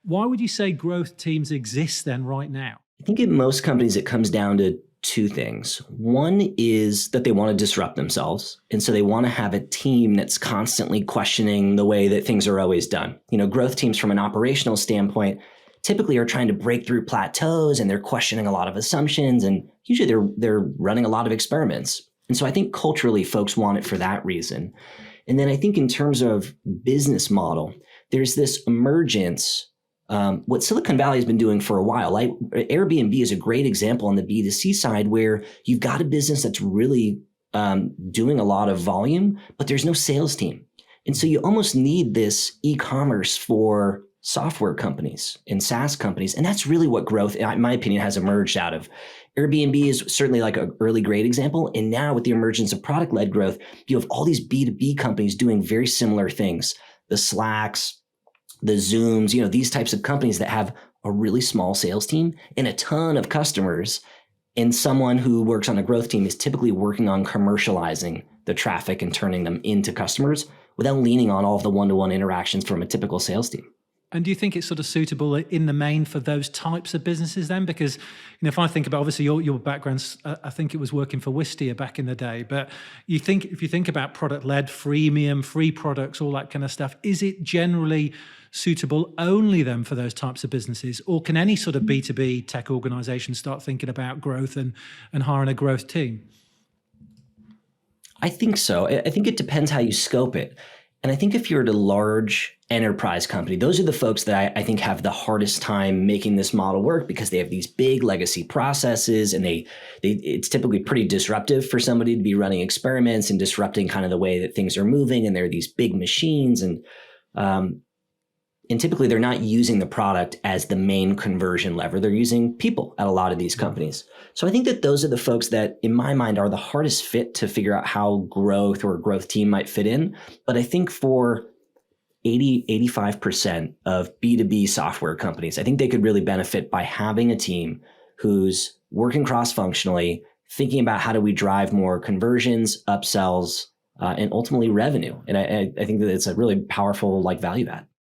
Why would you say growth teams exist then right now? I think in most companies, it comes down to two things. One is that they want to disrupt themselves. And so they want to have a team that's constantly questioning the way that things are always done. Growth teams from an operational standpoint typically are trying to break through plateaus, and they're questioning a lot of assumptions. And usually they're running a lot of experiments. And so I think culturally folks want it for that reason. And then I think in terms of business model, there's this emergence. What Silicon Valley has been doing for a while, like Airbnb is a great example on the B2C side, where you've got a business that's really doing a lot of volume, but there's no sales team. And so you almost need this e-commerce for software companies and SaaS companies. And that's really what growth, in my opinion, has emerged out of. Airbnb is certainly like an early great example. And now with the emergence of product-led growth, you have all these B2B companies doing very similar things. The Slacks, the Zooms, these types of companies that have a really small sales team and a ton of customers. And someone who works on a growth team is typically working on commercializing the traffic and turning them into customers without leaning on all of the one-to-one interactions from a typical sales team. And do you think it's sort of suitable in the main for those types of businesses then? Because, if I think about, obviously your background, I think it was working for Wistia back in the day, but if you think about product-led, freemium, free products, all that kind of stuff, is it generally suitable only then for those types of businesses? Or can any sort of B2B tech organization start thinking about growth and hiring a growth team? I think so. I think it depends how you scope it. And I think if you're at a large enterprise company, those are the folks that I think have the hardest time making this model work, because they have these big legacy processes, and it's typically pretty disruptive for somebody to be running experiments and disrupting kind of the way that things are moving. And they're these big machines, and typically they're not using the product as the main conversion lever. They're using people at a lot of these companies. So I think that those are the folks that, in my mind, are the hardest fit to figure out how growth or a growth team might fit in. But I think for 85% of B2B software companies, I think they could really benefit by having a team who's working cross-functionally, thinking about how do we drive more conversions, upsells, and ultimately revenue. And I think that it's a really powerful value add.